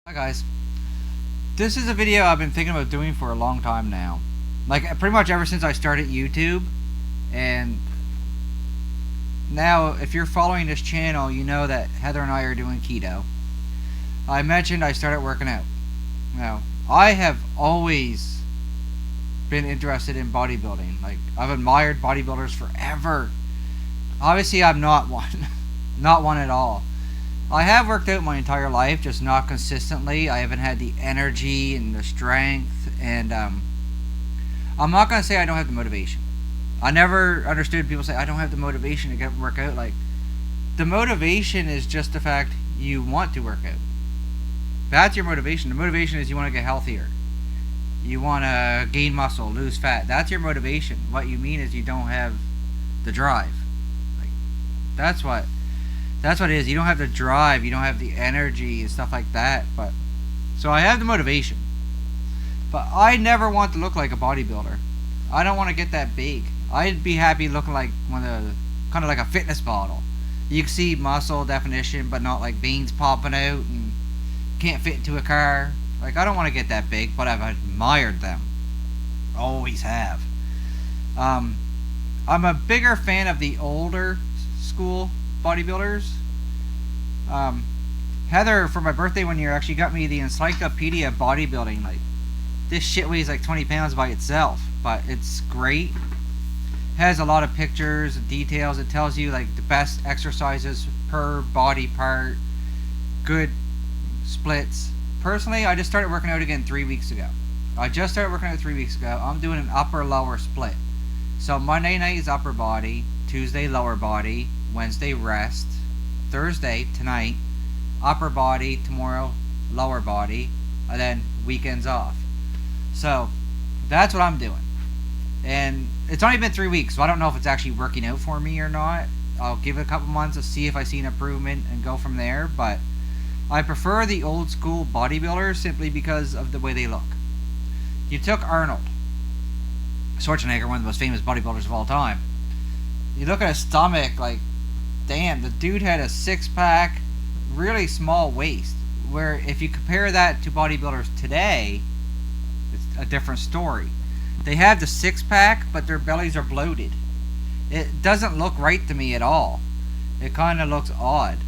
Hi guys, this is a video I've been thinking about doing for a long time now. Like pretty much ever since I started YouTube. And now if you're following this channel, you know that Heather and I are doing keto. I mentioned I started working out. Now, I have always been interested in bodybuilding. Like, I've admired bodybuilders forever. Obviously I'm not one. Not one at all. I have worked out my entire life, just not consistently. I haven't had the energy and the strength, and I'm not going to say I don't have the motivation. I never understood people say, I don't have the motivation to get work out. Like, the motivation is just the fact you want to work out. That's your motivation. The motivation is you want to get healthier. You want to gain muscle, lose fat. That's your motivation. What you mean is you don't have the drive. Like, that's what it is. You don't have the drive, you don't have the energy and stuff like that. But so I have the motivation, but I never want to look like a bodybuilder. I don't want to get that big. I'd be happy looking like kind of like a fitness model. You can see muscle definition, but not like veins popping out and can't fit into a car. Like, I don't want to get that big, but I've admired them. Always have. I'm a bigger fan of the older school bodybuilders. Heather, for my birthday one year, actually got me the Encyclopedia of Bodybuilding. Like, this shit weighs like 20 pounds by itself, but it's great. Has a lot of pictures and details. It tells you like the best exercises per body part, good splits. Personally, I just started working out again 3 weeks ago. I'm doing an upper-lower split. So Monday night is upper body, Tuesday lower body, Wednesday rest, Thursday tonight upper body, tomorrow lower body, and then weekends off. So that's what I'm doing. And it's only been 3 weeks, so I don't know if it's actually working out for me or not. I'll give it a couple months to see if I see an improvement and go from there. But I prefer the old school bodybuilders simply because of the way they look. You took Arnold Schwarzenegger, one of the most famous bodybuilders of all time. You look at his stomach, like, damn, the dude had a six-pack, really small waist. Where if you compare that to bodybuilders today, it's a different story. They have the six-pack, but their bellies are bloated. It doesn't look right to me at all. It kind of looks odd.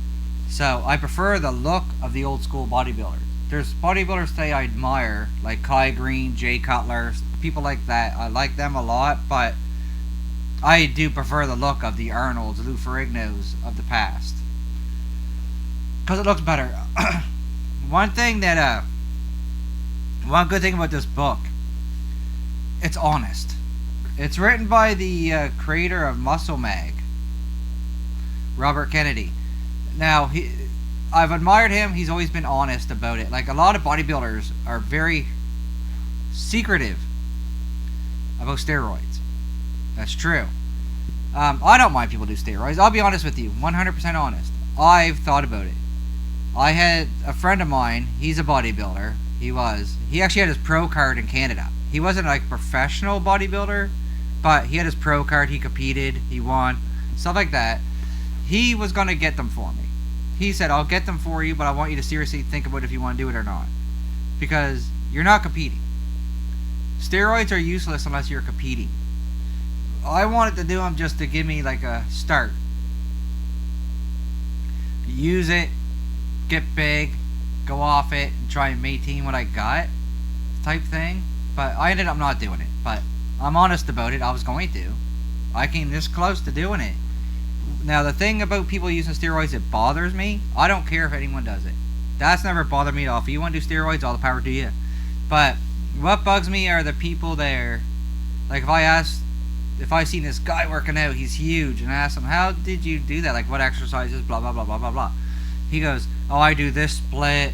So I prefer the look of the old school bodybuilders. There's bodybuilders today I admire, like Kai Green, Jay Cutler, people like that. I like them a lot, but I do prefer the look of the Arnolds, Lou Ferrignos of the past, because it looks better. One good thing about this book, it's honest. It's written by the creator of Muscle Mag, Robert Kennedy. Now, I've admired him. He's always been honest about it. Like, a lot of bodybuilders are very secretive about steroids. That's true. I don't mind people do steroids. I'll be honest with you, 100% honest. I've thought about it. I had a friend of mine. He's a bodybuilder. He actually had his pro card in Canada. He wasn't like a professional bodybuilder, but he had his pro card. He competed. He won. Stuff like that. He was going to get them for me. He said, I'll get them for you, but I want you to seriously think about if you want to do it or not. Because you're not competing. Steroids are useless unless you're competing. I wanted to do them just to give me like a start. Use it, get big, go off it, and try and maintain what I got, type thing. But I ended up not doing it. But I'm honest about it. I was going to. I came this close to doing it. Now, the thing about people using steroids that bothers me, I don't care if anyone does it. That's never bothered me at all. If you want to do steroids, all the power to you. But what bugs me are the people there. Like, if I seen this guy working out, he's huge, and I ask him, how did you do that? Like, what exercises, blah, blah, blah, blah, blah, blah. He goes, oh, I do this split.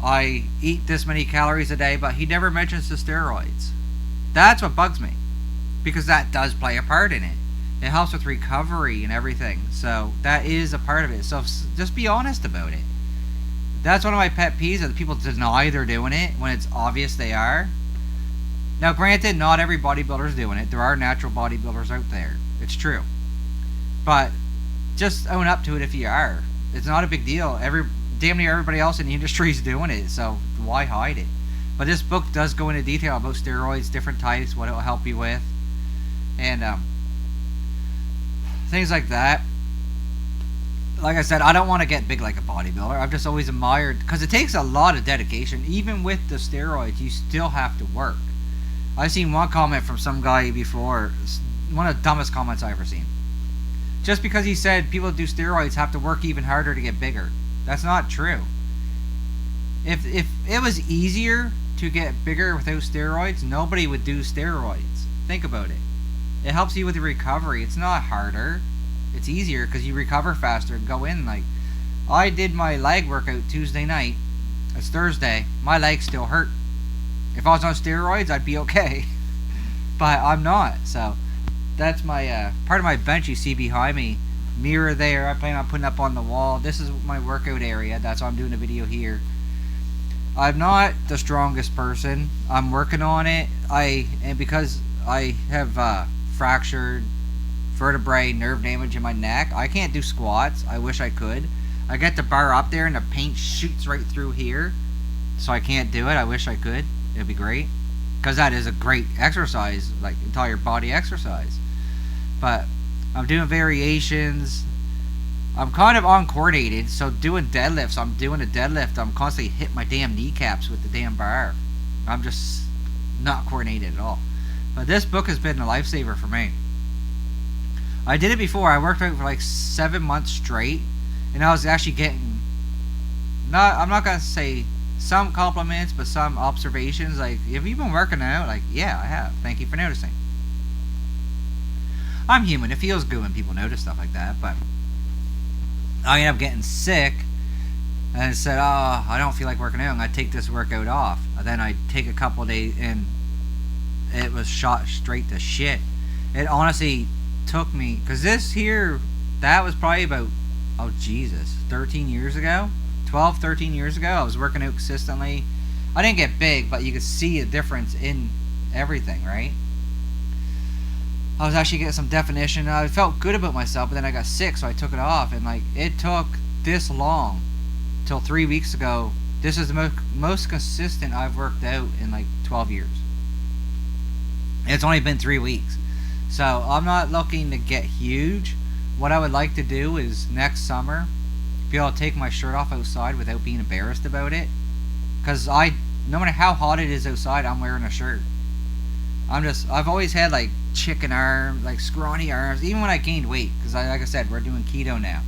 I eat this many calories a day, but he never mentions the steroids. That's what bugs me, because that does play a part in it. It helps with recovery and everything. So that is a part of it. So just be honest about it. That's one of my pet peeves, that people deny they're doing it when it's obvious they are. Now, granted, not every bodybuilder is doing it. There are natural bodybuilders out there. It's true. But just own up to it if you are. It's not a big deal. damn near everybody else in the industry is doing it, so why hide it? But this book does go into detail about steroids, different types, what it will help you with, and things like that. Like I said, I don't want to get big like a bodybuilder. I've just always admired, because it takes a lot of dedication. Even with the steroids, you still have to work. I've seen one comment from some guy before, one of the dumbest comments I've ever seen. Just because he said people that do steroids have to work even harder to get bigger. That's not true. If it was easier to get bigger without steroids, nobody would do steroids. Think about it. It helps you with your recovery. It's not harder. It's easier because you recover faster and go in. Like, I did my leg workout Tuesday night. It's Thursday. My legs still hurt. If I was on steroids, I'd be okay. But I'm not. So that's my part of my bench you see behind me. Mirror there. I plan on putting up on the wall. This is my workout area. That's why I'm doing a video here. I'm not the strongest person. I'm working on it. And because I have fractured vertebrae, nerve damage in my neck, I can't do squats. I wish I could. I get the bar up there and the paint shoots right through here, so I can't do it. I wish I could. It'd be great, because that is a great exercise, like entire body exercise. But I'm doing variations. I'm kind of uncoordinated, so doing deadlifts, I'm doing a deadlift, I'm constantly hitting my damn kneecaps with the damn bar. I'm just not coordinated at all. But this book has been a lifesaver for me. I did it before. I worked out for like 7 months straight, and I was actually getting, I'm not going to say some compliments, but some observations, like, have you been working out? Like, yeah, I have. Thank you for noticing. I'm human. It feels good when people notice stuff like that, but I ended up getting sick, and I said, oh, I don't feel like working out. I'm going to take this workout off. And then I take a couple of days, and it was shot straight to shit. It honestly took me, because this here, that was probably about, oh Jesus, 13 years ago? 12, 13 years ago. I was working out consistently. I didn't get big, but you could see a difference in everything, right? I was actually getting some definition. I felt good about myself, but then I got sick, so I took it off. And like, it took this long, till 3 weeks ago. This is the most consistent I've worked out in like 12 years. It's only been 3 weeks. So I'm not looking to get huge. What I would like to do is next summer be able to take my shirt off outside without being embarrassed about it. Because no matter how hot it is outside, I'm wearing a shirt. I've always had like chicken arms, like scrawny arms, even when I gained weight. Because like I said, we're doing keto now.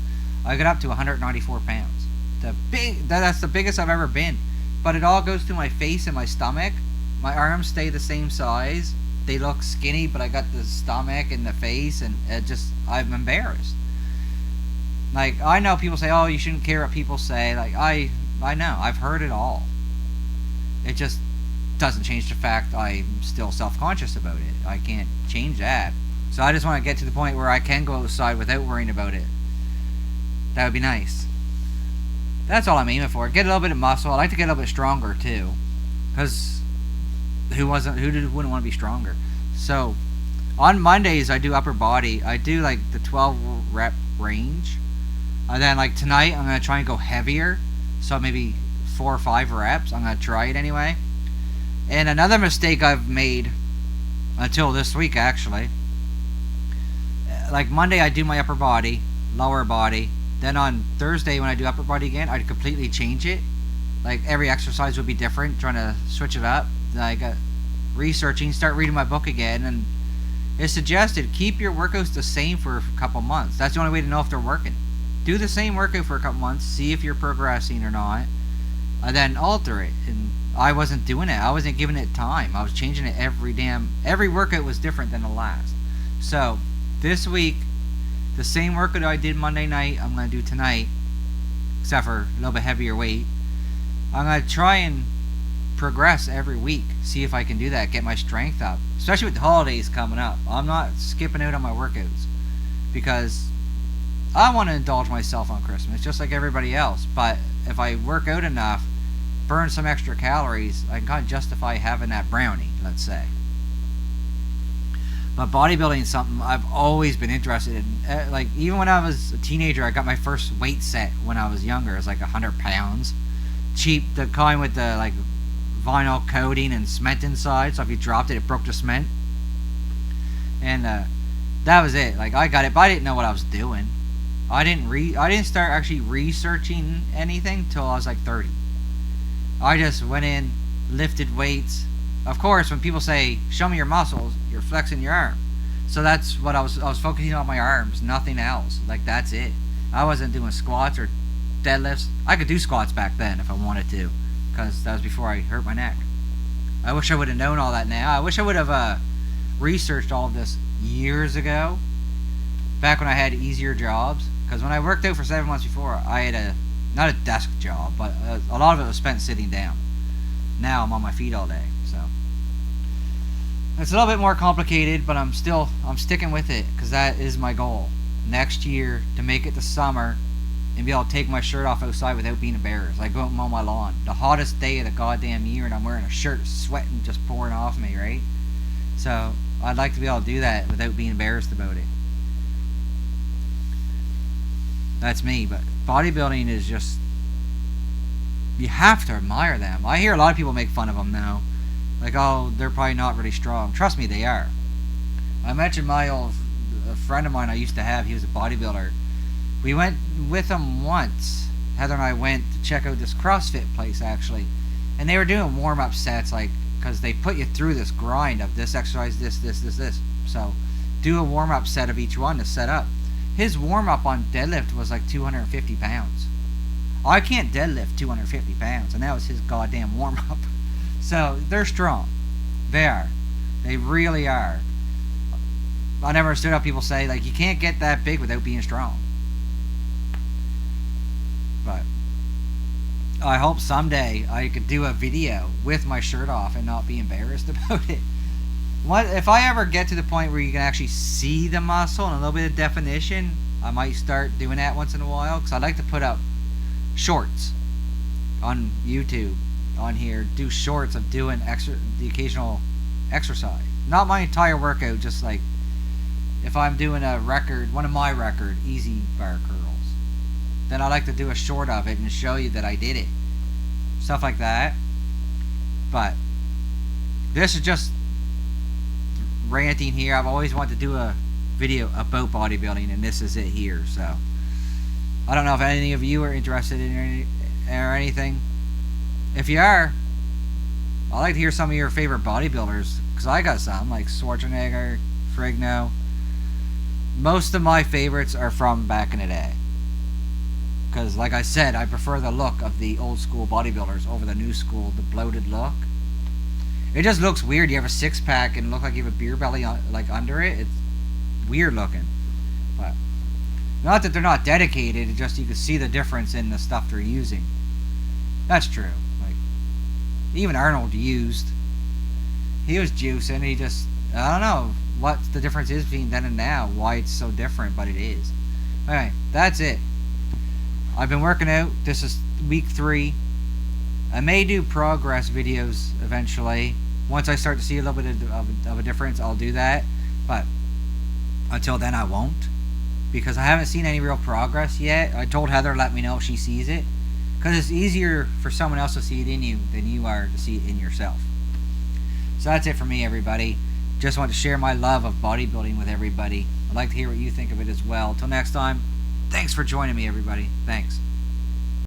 I got up to 194 pounds. That's the biggest I've ever been. But it all goes to my face and my stomach. My arms stay the same size. They look skinny, but I got the stomach and the face, and I'm embarrassed. Like, I know people say, oh, you shouldn't care what people say. Like, I know. I've heard it all. It just doesn't change the fact I'm still self-conscious about it. I can't change that. So I just want to get to the point where I can go outside without worrying about it. That would be nice. That's all I'm aiming for. Get a little bit of muscle. I like to get a little bit stronger, too. Because who wouldn't want to be stronger? So on Mondays I do upper body. I do like the 12 rep range, and then like tonight I'm gonna try and go heavier, so maybe 4 or 5 reps. I'm gonna try it anyway. And another mistake I've made until this week, actually, like Monday I do my upper body, lower body, then on Thursday when I do upper body again, I'd completely change it. Like every exercise would be different, trying to switch it up. I got researching, start reading my book again, and it suggested keep your workouts the same for a couple months. That's the only way to know if they're working. Do the same workout for a couple months, see if you're progressing or not, and then alter it. And I wasn't doing it. I wasn't giving it time. I was changing it every workout was different than the last. So this week, the same workout I did Monday night, I'm going to do tonight, except for a little bit heavier weight. I'm going to try and progress every week, see if I can do that, get my strength up, especially with the holidays coming up. I'm not skipping out on my workouts because I want to indulge myself on Christmas just like everybody else. But if I work out enough, burn some extra calories, I can kind of justify having that brownie, let's say. But bodybuilding is something I've always been interested in. Like, even when I was a teenager, I got my first weight set when I was younger. It was like 100 pounds. Cheap, the kind with the like vinyl coating and cement inside. So if you dropped it, it broke the cement. And that was it. Like, I got it, but I didn't know what I was doing. I didn't start actually researching anything till I was like 30. I just went in, lifted weights. Of course, when people say, show me your muscles, you're flexing your arm. So that's what I was focusing on, my arms, nothing else. Like, that's it. I wasn't doing squats or deadlifts. I could do squats back then if I wanted to, because that was before I hurt my neck. I wish I would have known all that now. I wish I would have researched all of this years ago, back when I had easier jobs. Because when I worked out for 7 months before, I had not a desk job, but a lot of it was spent sitting down. Now I'm on my feet all day, so it's a little bit more complicated, but I'm sticking with it, because that is my goal next year, to make it to summer and be able to take my shirt off outside without being embarrassed. Like, go out and mow my lawn, the hottest day of the goddamn year, and I'm wearing a shirt, sweating just pouring off me, right? So I'd like to be able to do that without being embarrassed about it. That's me. But bodybuilding is just, you have to admire them. I hear a lot of people make fun of them now, like, oh, they're probably not really strong. Trust me, they are. I mentioned a friend of mine I used to have. He was a bodybuilder. We went with him once. Heather and I went to check out this CrossFit place, actually, and they were doing warm-up sets, like, because they put you through this grind of this exercise, this. So do a warm-up set of each one to set up. His warm-up on deadlift was like 250 pounds. I can't deadlift 250 pounds, and that was his goddamn warm-up. So they're strong. They are. They really are. I never understood how people say, like, you can't get that big without being strong. But I hope someday I could do a video with my shirt off and not be embarrassed about it. What if I ever get to the point where you can actually see the muscle and a little bit of definition? I might start doing that once in a while, because I like to put up shorts on YouTube on here. Do shorts of doing the occasional exercise, not my entire workout. Just like if I'm doing a record, one of my record easy bar curls, then I like to do a short of it and show you that I did it, stuff like that. But this is just ranting here. I've always wanted to do a video about bodybuilding, and this is it here. So I don't know if any of you are interested in or anything. If you are, I'd like to hear some of your favorite bodybuilders, because I got some, like Schwarzenegger, Frigno. Most of my favorites are from back in the day, because like I said, I prefer the look of the old school bodybuilders over the new school, the bloated look. It just looks weird. You have a six-pack and look like you have a beer belly like under it. It's weird looking. But not that they're not dedicated, it's just you can see the difference in the stuff they're using. That's true. Like, even Arnold used. He was juicing. He just, I don't know what the difference is between then and now, why it's so different, but it is. Alright, that's it. I've been working out. This is week 3. I may do progress videos eventually. Once I start to see a little bit of a difference, I'll do that. But until then, I won't, because I haven't seen any real progress yet. I told Heather, let me know if she sees it, because it's easier for someone else to see it in you than you are to see it in yourself. So that's it for me, everybody. Just want to share my love of bodybuilding with everybody. I'd like to hear what you think of it as well. Till next time, thanks for joining me, everybody. Thanks.